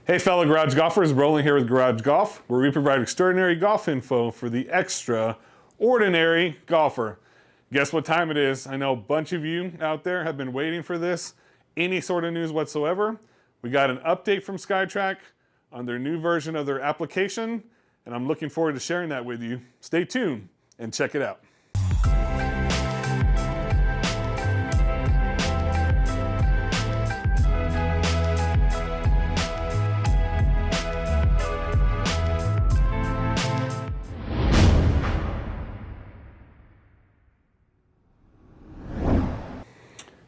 Hey fellow garage golfers, Rolling here with Garage Golf, where we provide extraordinary golf info for the extraordinary golfer. Guess what time it is? I know a bunch of you out there have been waiting for this. Any sort of news whatsoever. We got an update from Skytrak on their new version of their application, and I'm looking forward to sharing that with you. Stay tuned and check it out.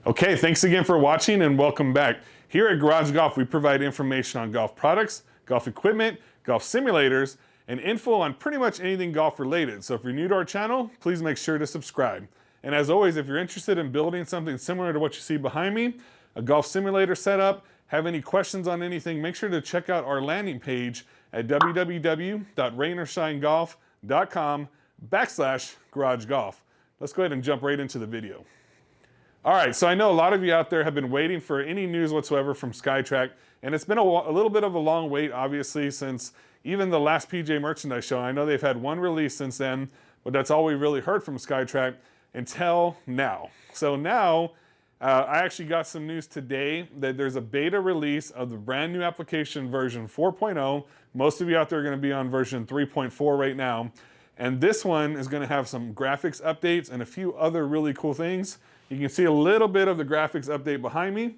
Okay, thanks again for watching and welcome back. Here at Garage Golf, we provide information on golf products, golf equipment, golf simulators, and info on pretty much anything golf related. So if you're new to our channel, please make sure to subscribe. And as always, if you're interested in building something similar to what you see behind me, a golf simulator setup, have any questions on anything, make sure to check out our landing page at www.rainorShineGolf.com/Garage Golf. Let's go ahead and jump right into the video. All right, so I know a lot of you out there have been waiting for any news whatsoever from Skytrak, and it's been a little bit of a long wait, obviously, since even the last PGA merchandise show. I know they've had one release since then, but that's all we really heard from Skytrak until now. So now, I actually got some news today that there's a beta release of the brand new application version 4.0. Most of you out there are going to be on version 3.4 right now, and this one is going to have some graphics updates and a few other really cool things. You can see a little bit of the graphics update behind me,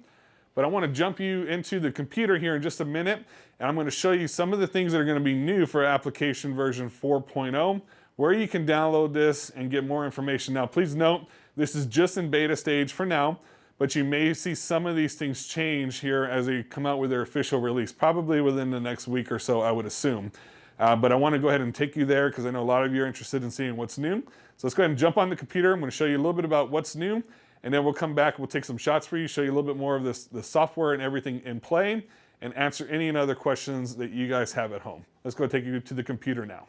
but I want to jump you into the computer here in just a minute, and I'm going to show you some of the things that are going to be new for application version 4.0, where you can download this and get more information. Now, please note, this is just in beta stage for now, but you may see some of these things change here as they come out with their official release, probably within the next week or so, I would assume. But I want to go ahead and take you there because I know a lot of you are interested in seeing what's new. So let's go ahead and jump on the computer. I'm going to show you a little bit about what's new, and then we'll come back, we'll take some shots for you, show you a little bit more of the software and everything in play, and answer any and other questions that you guys have at home. Let's go take you to the computer now.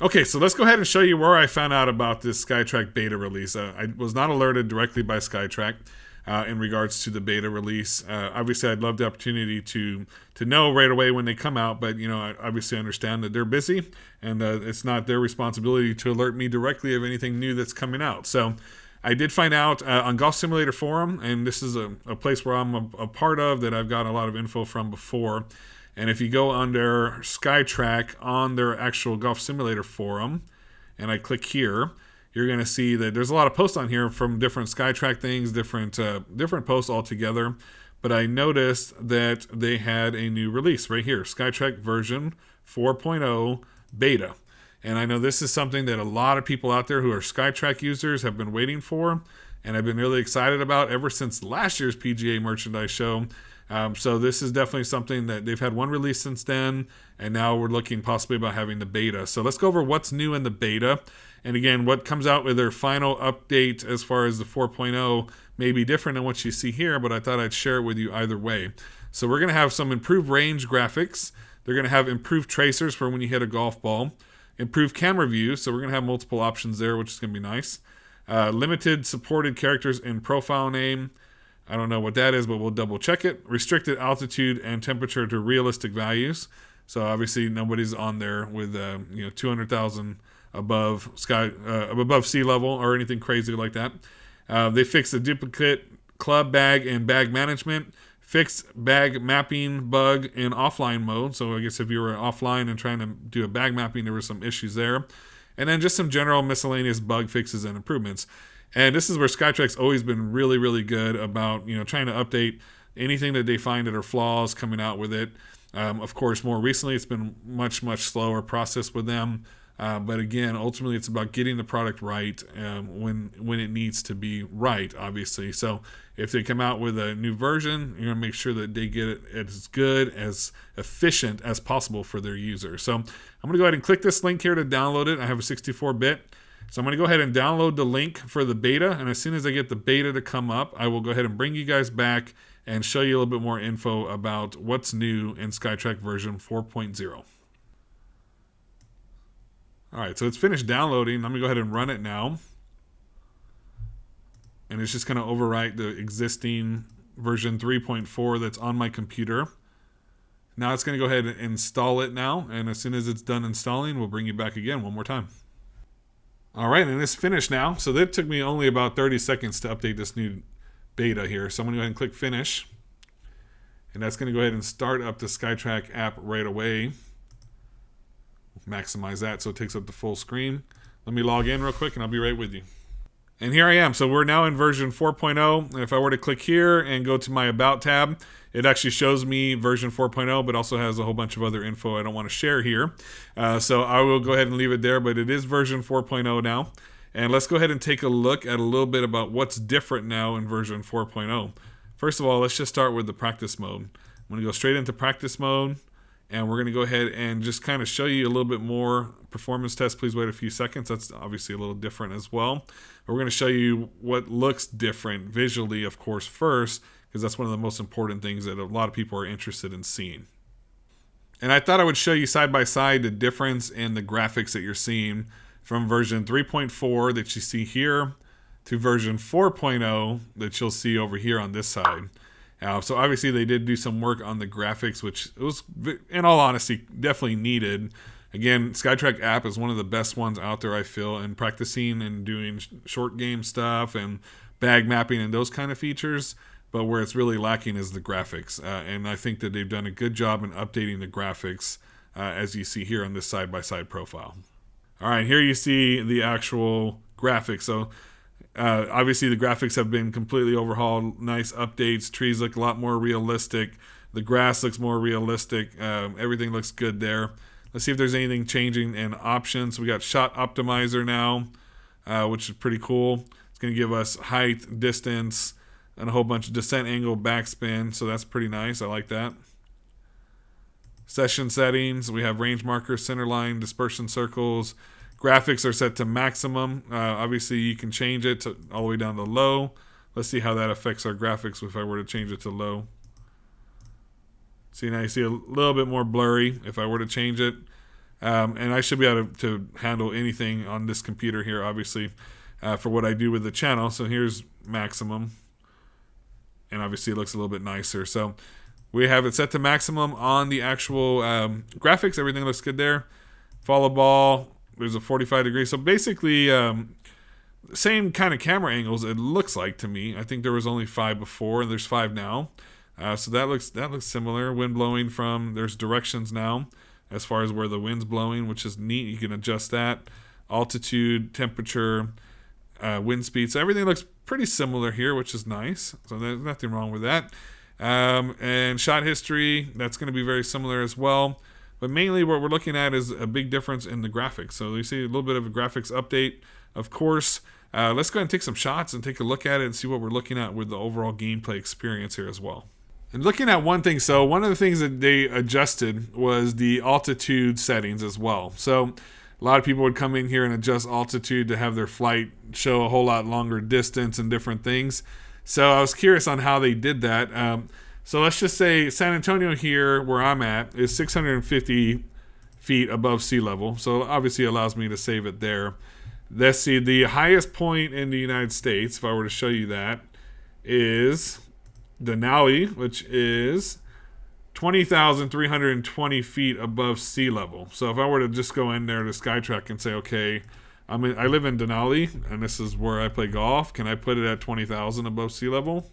Okay, so let's go ahead and show you where I found out about this Skytrak beta release. I was not alerted directly by Skytrak in regards to the beta release. Obviously, I'd love the opportunity to know right away when they come out, but you know, I obviously understand that they're busy, and it's not their responsibility to alert me directly of anything new that's coming out. So I did find out on Golf Simulator Forum, and this is a place where I'm a part of that I've got a lot of info from before. And if you go under Skytrak on their actual Golf Simulator Forum, and I click here, you're going to see that there's a lot of posts on here from different Skytrak things, different posts altogether. But I noticed that they had a new release right here, Skytrak version 4.0 beta. And I know this is something that a lot of people out there who are Skytrak users have been waiting for, and I've been really excited about ever since last year's PGA merchandise show. So this is definitely something that they've had one release since then, and now we're looking possibly about having the beta. So let's go over what's new in the beta. And again, what comes out with their final update as far as the 4.0 may be different than what you see here, but I thought I'd share it with you either way. So we're going to have some improved range graphics. They're going to have improved tracers for when you hit a golf ball. Improved camera view, so we're going to have multiple options there, which is going to be nice. Limited supported characters in profile name. I don't know what that is, but we'll double check it. Restricted altitude and temperature to realistic values. So obviously nobody's on there with 200,000 above sea level or anything crazy like that. They fixed the duplicate club bag and bag management. Fixed bag mapping bug in offline mode. So I guess if you were offline and trying to do a bag mapping, there were some issues there. And then just some general miscellaneous bug fixes and improvements. And this is where Skytrak's always been really, really good about, trying to update anything that they find that are flaws coming out with it. Of course, more recently, it's been much, much slower process with them. But again, ultimately, it's about getting the product right when it needs to be right, obviously. So if they come out with a new version, you're going to make sure that they get it as good, as efficient as possible for their user. So I'm going to go ahead and click this link here to download it. I have a 64-bit. So I'm going to go ahead and download the link for the beta. And as soon as I get the beta to come up, I will go ahead and bring you guys back and show you a little bit more info about what's new in Skytrak version 4.0. All right, so it's finished downloading. Let me go ahead and run it now. And it's just going to overwrite the existing version 3.4 that's on my computer. Now it's going to go ahead and install it now, and as soon as it's done installing, we'll bring you back again one more time. All right, and it's finished now. So that took me only about 30 seconds to update this new beta here. So I'm going to go ahead and click finish. And that's going to go ahead and start up the Skytrak app right away. Maximize that so it takes up the full screen. Let me log in real quick and I'll be right with you. And here I am. So we're now in version 4.0. And if I were to click here and go to my About tab, it actually shows me version 4.0, but also has a whole bunch of other info I don't want to share here. So I will go ahead and leave it there, but it is version 4.0 now. And let's go ahead and take a look at a little bit about what's different now in version 4.0. First of all, let's just start with the practice mode. I'm going to go straight into practice mode. And we're going to go ahead and just kind of show you a little bit more performance test. Please wait a few seconds. That's obviously a little different as well. But we're going to show you what looks different visually, of course, first, because that's one of the most important things that a lot of people are interested in seeing. And I thought I would show you side by side the difference in the graphics that you're seeing from version 3.4 that you see here to version 4.0 that you'll see over here on this side. So obviously they did do some work on the graphics, which was, in all honesty, definitely needed. Again, Skytrak app is one of the best ones out there, I feel, in practicing and doing short game stuff and bag mapping and those kind of features. But where it's really lacking is the graphics. And I think that they've done a good job in updating the graphics, as you see here on this side-by-side profile. All right, here you see the actual graphics. So obviously the graphics have been completely overhauled. Nice updates. Trees look a lot more realistic. The grass looks more realistic. Everything looks good there. Let's see if there's anything changing in options. We got shot optimizer now, which is pretty cool. It's going to give us height, distance, and a whole bunch of descent angle, backspin. So that's pretty nice. I like that. Session settings. We have range markers, center line, dispersion circles. Graphics are set to maximum. Obviously, you can change it to all the way down to low. Let's see how that affects our graphics if I were to change it to low. See, now you see a little bit more blurry if I were to change it. And I should be able to handle anything on this computer here, obviously, for what I do with the channel. So here's maximum. And obviously, it looks a little bit nicer. So we have it set to maximum on the actual graphics. Everything looks good there. Follow ball. There's a 45 degree. So basically, same kind of camera angles it looks like to me. I think there was only 5 before, and there's 5 now. So that looks similar. Wind blowing from, there's directions now as far as where the wind's blowing, which is neat. You can adjust that. Altitude, temperature, wind speed. So everything looks pretty similar here, which is nice. So there's nothing wrong with that. And shot history, that's going to be very similar as well. But mainly what we're looking at is a big difference in the graphics. So you see a little bit of a graphics update, of course. Let's go ahead and take some shots and take a look at it and see what we're looking at with the overall gameplay experience here as well. And looking at one thing, so one of the things that they adjusted was the altitude settings as well. So a lot of people would come in here and adjust altitude to have their flight show a whole lot longer distance and different things. So I was curious on how they did that. So let's just say San Antonio here, where I'm at, is 650 feet above sea level. So obviously it allows me to save it there. Let's see, the highest point in the United States, if I were to show you that, is Denali, which is 20,320 feet above sea level. So if I were to just go in there to Skytrak and say, okay, I live in Denali, and this is where I play golf. Can I put it at 20,000 above sea level?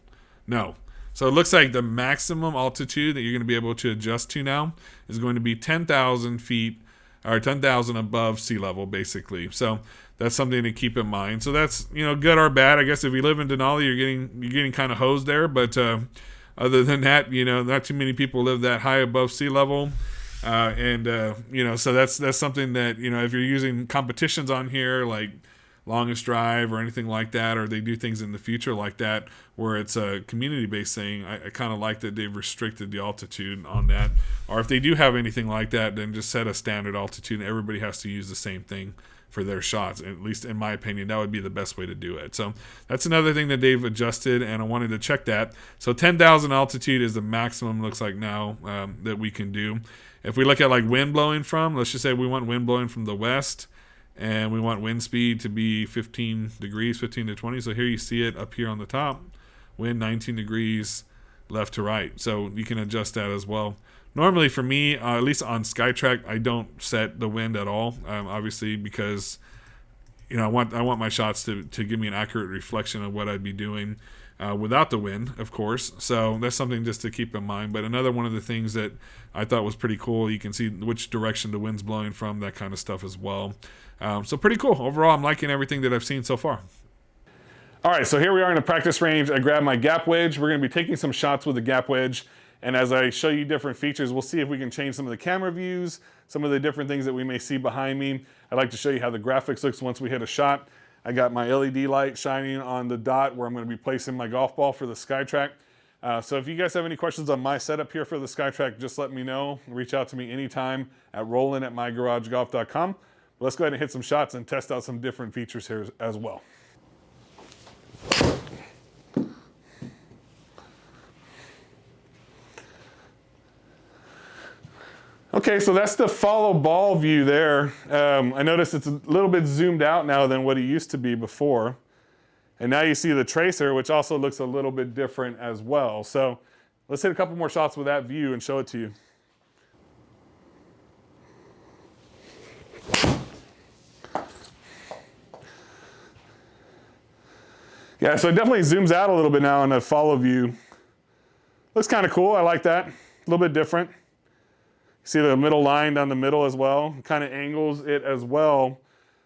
No. So it looks like the maximum altitude that you're going to be able to adjust to now is going to be 10,000 feet, or 10,000 above sea level, basically. So that's something to keep in mind. So that's, good or bad. I guess if you live in Denali, you're getting kind of hosed there. But other than that, not too many people live that high above sea level. So that's something that, if you're using competitions on here, like Longest Drive or anything like that, or they do things in the future like that where it's a community-based thing, I kind of like that they've restricted the altitude on that. Or if they do have anything like that, then just set a standard altitude and everybody has to use the same thing for their shots. At least in my opinion, that would be the best way to do it. So that's another thing that they've adjusted, and I wanted to check that. So 10,000 altitude is the maximum, looks like now, that we can do. If we look at like wind blowing from, let's just say we want wind blowing from the west, and we want wind speed to be 15 degrees, 15 to 20. So here you see it up here on the top. Wind 19 degrees left to right. So you can adjust that as well. Normally for me, at least on Skytrak, I don't set the wind at all, obviously because I want my shots to give me an accurate reflection of what I'd be doing without the wind, of course. So that's something just to keep in mind. But another one of the things that I thought was pretty cool, you can see which direction the wind's blowing from, that kind of stuff as well. So pretty cool. Overall, I'm liking everything that I've seen so far. All right, so here we are in the practice range. I grabbed my gap wedge. We're gonna be taking some shots with the gap wedge. And as I show you different features, we'll see if we can change some of the camera views, some of the different things that we may see behind me. I'd like to show you how the graphics looks once we hit a shot. I got my LED light shining on the dot where I'm gonna be placing my golf ball for the Skytrak. So if you guys have any questions on my setup here for the Skytrak, just let me know. Reach out to me anytime at rollin@mygaragegolf.com. Let's go ahead and hit some shots and test out some different features here as well. Okay, so that's the follow ball view there. I noticed it's a little bit zoomed out now than what it used to be before. And now you see the tracer, which also looks a little bit different as well. So let's hit a couple more shots with that view and show it to you. Yeah, so it definitely zooms out a little bit now in the follow view. Looks kind of cool, I like that. A little bit different. See the middle line down the middle as well? It kind of angles it as well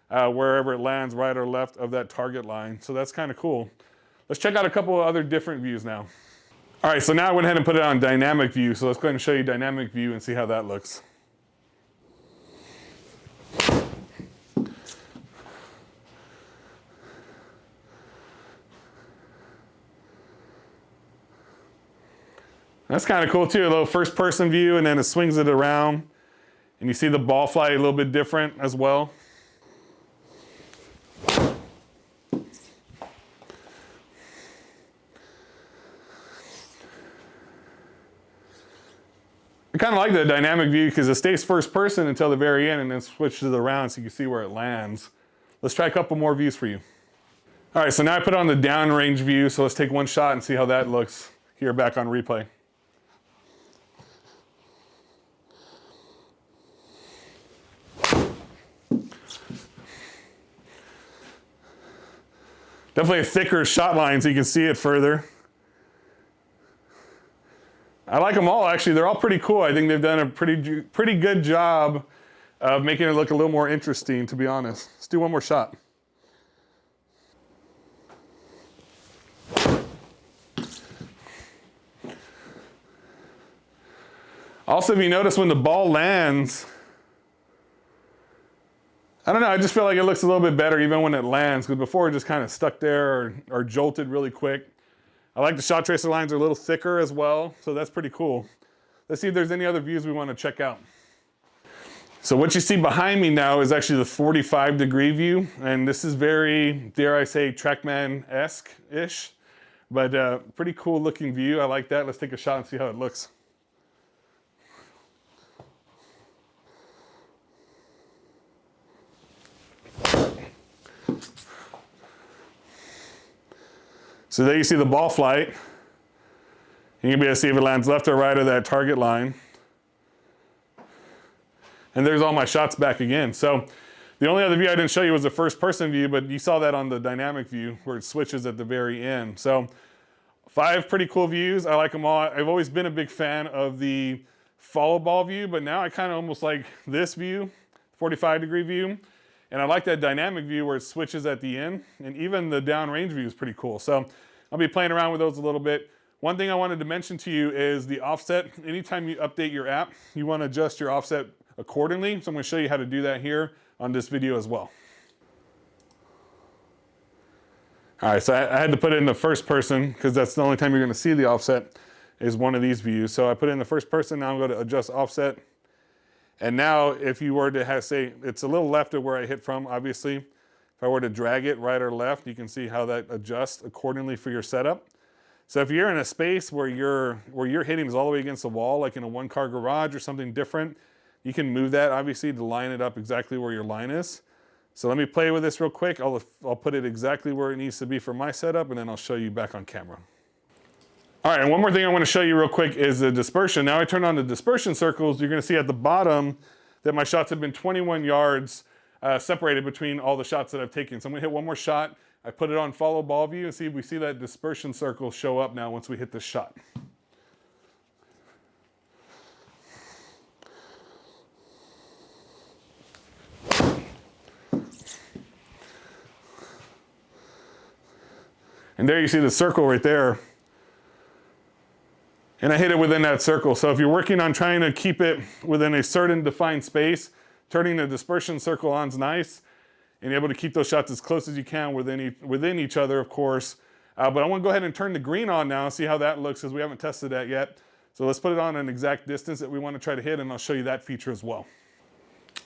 wherever it lands, right or left of that target line. So that's kind of cool. Let's check out a couple of other different views now. All right, so now I went ahead and put it on dynamic view. So let's go ahead and show you dynamic view and see how that looks. That's kind of cool too, a little first person view, and then it swings it around. And you see the ball fly a little bit different as well. I kind of like the dynamic view because it stays first person until the very end and then switches around so you can see where it lands. Let's try a couple more views for you. All right, so now I put on the downrange view, so let's take one shot and see how that looks here back on replay. Definitely a thicker shot line so you can see it further. I like them all actually, they're all pretty cool. I think they've done a pretty good job of making it look a little more interesting, to be honest. Let's do one more shot. Also, if you notice when the ball lands, I don't know, I just feel like it looks a little bit better even when it lands, because before it just kind of stuck there or jolted really quick. I like the shot tracer lines are a little thicker as well, so that's pretty cool. Let's see if there's any other views we want to check out. So what you see behind me now is actually the 45-degree view, and this is very, dare I say, TrackMan-esque-ish, but pretty cool looking view. I like that. Let's take a shot and see how it looks. So there you see the ball flight. You can be able to see if it lands left or right of that target line. And there's all my shots back again. So the only other view I didn't show you was the first person view, but you saw that on the dynamic view where it switches at the very end. So 5 pretty cool views. I like them all. I've always been a big fan of the follow ball view, but now I kind of almost like this view, 45-degree view. And I like that dynamic view where it switches at the end, and even the downrange view is pretty cool. So I'll be playing around with those a little bit. One thing I wanted to mention to you is the offset. Anytime you update your app, you want to adjust your offset accordingly. So I'm going to show you how to do that here on this video as well. All right, so I had to put it in the first person because that's the only time you're going to see the offset is one of these views. So I put it in the first person. Now I'm going to adjust offset. And now if you were to say, it's a little left of where I hit from, obviously. If I were to drag it right or left, you can see how that adjusts accordingly for your setup. So if you're in a space where you're hitting is all the way against the wall, like in a one-car garage or something different, you can move that obviously to line it up exactly where your line is. So let me play with this real quick. I'll put it exactly where it needs to be for my setup, and then I'll show you back on camera. All right, and one more thing I want to show you real quick is the dispersion. Now I turn on the dispersion circles, you're going to see at the bottom that my shots have been 21 yards separated between all the shots that I've taken. So I'm going to hit one more shot. I put it on follow ball view and see if we see that dispersion circle show up now once we hit this shot. And there you see the circle right there. And I hit it within that circle. So if you're working on trying to keep it within a certain defined space, turning the dispersion circle on is nice, and you're able to keep those shots as close as you can within each other, of course. But I want to go ahead and turn the green on now and see how that looks, because we haven't tested that yet. So let's put it on an exact distance that we want to try to hit, and I'll show you that feature as well.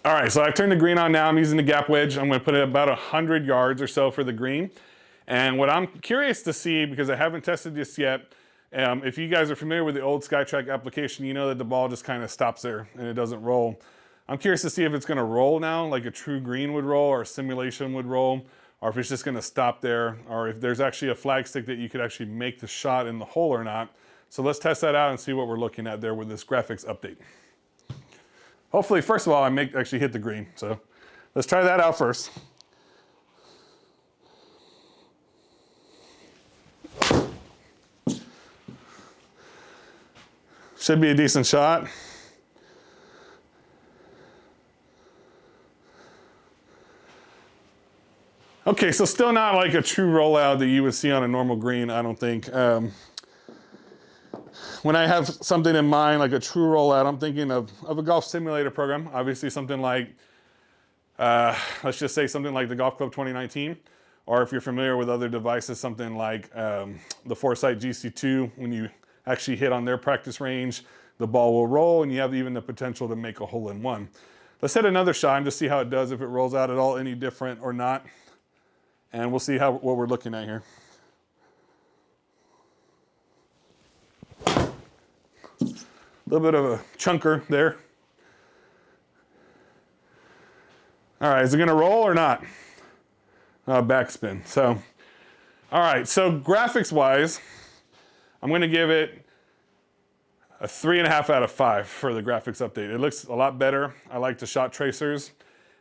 All right, so I've turned the green on now. I'm using the gap wedge. I'm going to put it about 100 yards or so for the green. And what I'm curious to see, because I haven't tested this yet, if you guys are familiar with the old Skytrak application, you know that the ball just kind of stops there and it doesn't roll. I'm curious to see if it's going to roll now, like a true green would roll or a simulation would roll, or if it's just going to stop there, or if there's actually a flag stick that you could actually make the shot in the hole or not. So let's test that out and see what we're looking at there with this graphics update. Hopefully, first of all, I actually hit the green. So let's try that out first. Should be a decent shot. Okay, so still not like a true rollout that you would see on a normal green, I don't think. When I have something in mind, like a true rollout, I'm thinking of a golf simulator program. Obviously something like, let's just say something like the Golf Club 2019. Or if you're familiar with other devices, something like the Foresight GC2, when you actually hit on their practice range, the ball will roll and you have even the potential to make a hole-in-one. Let's hit another shot and just see how it does, if it rolls out at all any different or not. And we'll see what we're looking at here. A little bit of a chunker there. All right, is it gonna roll or not? Backspin. So, all right, so graphics-wise, I'm gonna give it a 3.5 out of 5 for the graphics update. It looks a lot better. I like the shot tracers.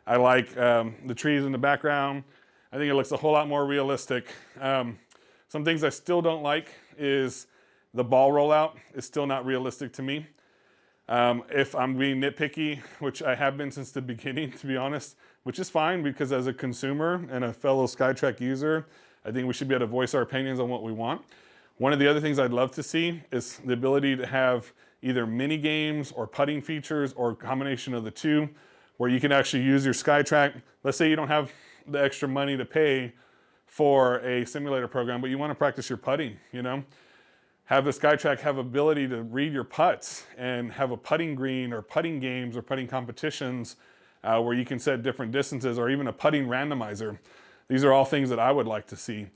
I like the trees in the background. I think it looks a whole lot more realistic. Some things I still don't like is the ball rollout is still not realistic to me. If I'm being nitpicky, which I have been since the beginning, to be honest, which is fine, because as a consumer and a fellow Skytrak user, I think we should be able to voice our opinions on what we want. One of the other things I'd love to see is the ability to have either mini games or putting features or a combination of the two, where you can actually use your Skytrak. Let's say you don't have the extra money to pay for a simulator program, but you want to practice your putting, you know? Have the Skytrak have ability to read your putts and have a putting green or putting games or putting competitions where you can set different distances, or even a putting randomizer. These are all things that I would like to see.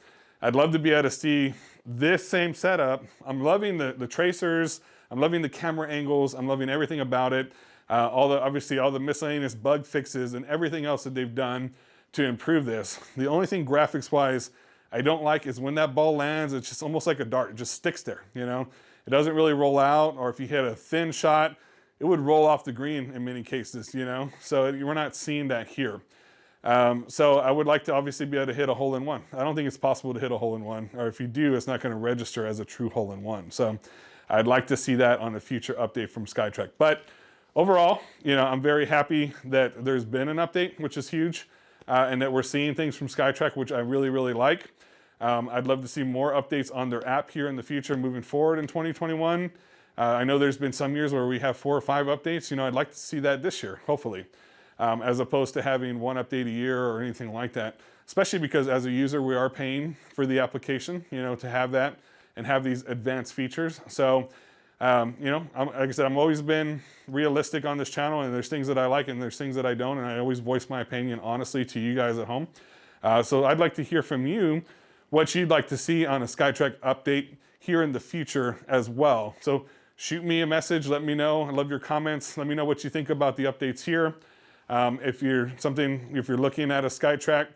I'd love to be able to see this same setup. I'm loving the tracers. I'm loving the camera angles. I'm loving everything about it. Obviously all the miscellaneous bug fixes and everything else that they've done to improve this. The only thing graphics-wise I don't like is when that ball lands, it's just almost like a dart. It just sticks there, you know? It doesn't really roll out, or if you hit a thin shot, it would roll off the green in many cases, you know? So we're not seeing that here. So I would like to obviously be able to hit a hole-in-one. I don't think it's possible to hit a hole-in-one, or if you do, it's not going to register as a true hole-in-one. So I'd like to see that on a future update from Skytrak. But overall, you know, I'm very happy that there's been an update, which is huge, and that we're seeing things from Skytrak, which I really, really like. I'd love to see more updates on their app here in the future moving forward in 2021. I know there's been some years where we have 4 or 5 updates. You know, I'd like to see that this year, hopefully. As opposed to having 1 update a year or anything like that, especially because as a user, we are paying for the application, you know, to have that and have these advanced features. So, you know, like I said, I've always been realistic on this channel, and there's things that I like and there's things that I don't, and I always voice my opinion honestly to you guys at home. So I'd like to hear from you what you'd like to see on a Skytrak update here in the future as well. So shoot me a message, let me know. I love your comments. Let me know what you think about the updates here. If you're looking at a Skytrak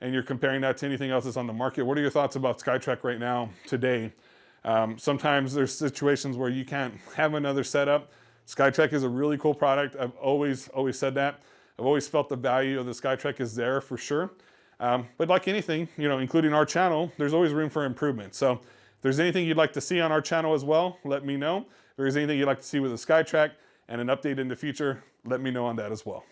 and you're comparing that to anything else that's on the market, what are your thoughts about Skytrak right now, today? Sometimes there's situations where you can't have another setup. Skytrak is a really cool product. I've always said that. I've always felt the value of the Skytrak is there for sure. But like anything, you know, including our channel, there's always room for improvement. So if there's anything you'd like to see on our channel as well, let me know. If there's anything you'd like to see with the Skytrak and an update in the future, let me know on that as well.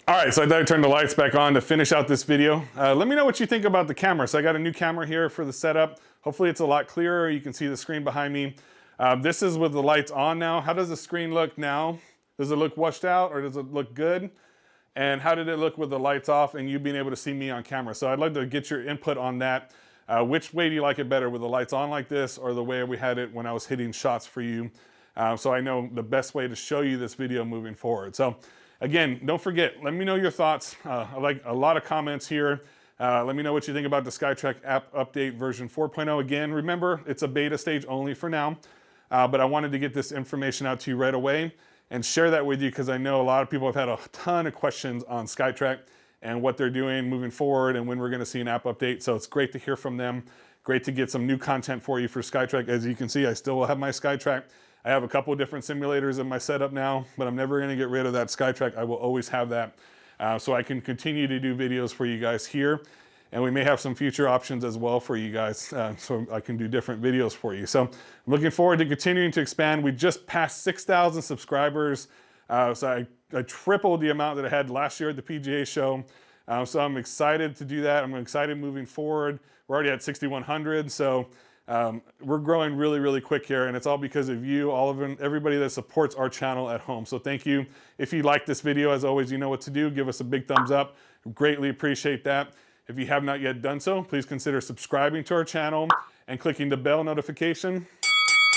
All right, so I thought I'd turn the lights back on to finish out this video. Let me know what you think about the camera. So I got a new camera here for the setup. Hopefully it's a lot clearer. You can see the screen behind me. This is with the lights on now. How does the screen look now? Does it look washed out or does it look good? And how did it look with the lights off and you being able to see me on camera? So I'd like to get your input on that. Which way do you like it better, with the lights on like this or the way we had it when I was hitting shots for you? So I know the best way to show you this video moving forward. So again, don't forget, let me know your thoughts. I like a lot of comments here. Let me know what you think about the Skytrak app update version 4.0. Again, remember, it's a beta stage only for now, but I wanted to get this information out to you right away and share that with you because I know a lot of people have had a ton of questions on Skytrak and what they're doing moving forward and when we're going to see an app update. So it's great to hear from them. Great to get some new content for you for Skytrak. As you can see, I still will have my Skytrak. I have a couple of different simulators in my setup now, but I'm never going to get rid of that Skytrak. I will always have that so I can continue to do videos for you guys here. And we may have some future options as well for you guys, so I can do different videos for you. So I'm looking forward to continuing to expand. We just passed 6,000 subscribers. So I tripled the amount that I had last year at the PGA show. So I'm excited to do that. I'm excited moving forward. We're already at 6,100. So we're growing really, really quick here. And it's all because of you, everybody that supports our channel at home. So thank you. If you like this video, as always, you know what to do. Give us a big thumbs up. Greatly appreciate that. If you have not yet done so, please consider subscribing to our channel and clicking the bell notification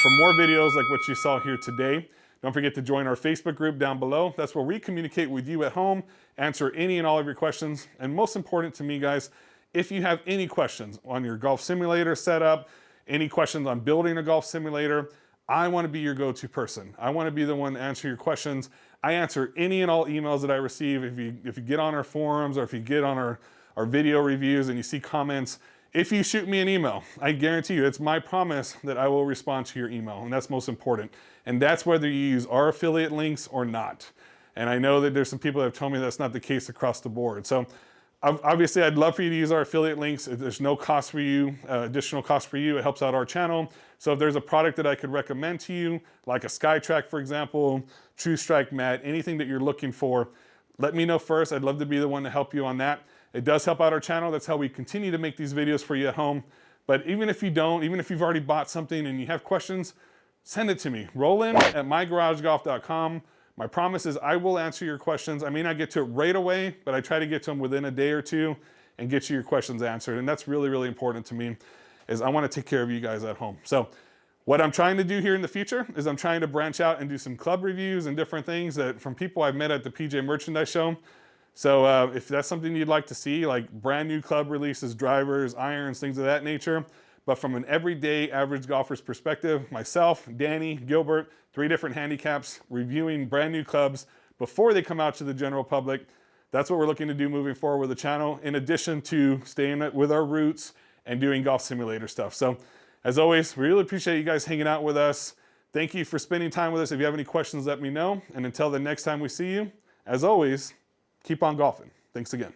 for more videos like what you saw here today. Don't forget to join our Facebook group down below. That's where we communicate with you at home, answer any and all of your questions. And most important to me, guys, if you have any questions on your golf simulator setup, any questions on building a golf simulator, I want to be your go-to person. I want to be the one to answer your questions. I answer any and all emails that I receive. If you get on our forums or if you get on our video reviews and you see comments, if you shoot me an email, I guarantee you, it's my promise that I will respond to your email, and that's most important. And that's whether you use our affiliate links or not. And I know that there's some people that have told me that's not the case across the board. So obviously, I'd love for you to use our affiliate links. There's no cost for you, additional cost for you. It helps out our channel. So if there's a product that I could recommend to you, like a Skytrak, for example, True Strike mat, anything that you're looking for, let me know first. I'd love to be the one to help you on that. It does help out our channel. That's how we continue to make these videos for you at home. But even if you don't, even if you've already bought something and you have questions, send it to me. Roland@mygaragegolf.com. My promise is I will answer your questions. I may not get to it right away, but I try to get to them within a day or two and get you your questions answered. And that's really, really important to me, is I want to take care of you guys at home. So what I'm trying to do here in the future is I'm trying to branch out and do some club reviews and different things that from people I've met at the PJ Merchandise Show. So if that's something you'd like to see, like brand new club releases, drivers, irons, things of that nature, but from an everyday average golfer's perspective, myself, Danny, Gilbert, 3 different handicaps, reviewing brand new clubs before they come out to the general public. That's what we're looking to do moving forward with the channel, in addition to staying with our roots and doing golf simulator stuff. So as always, we really appreciate you guys hanging out with us. Thank you for spending time with us. If you have any questions, let me know. And until the next time we see you, as always, keep on golfing. Thanks again.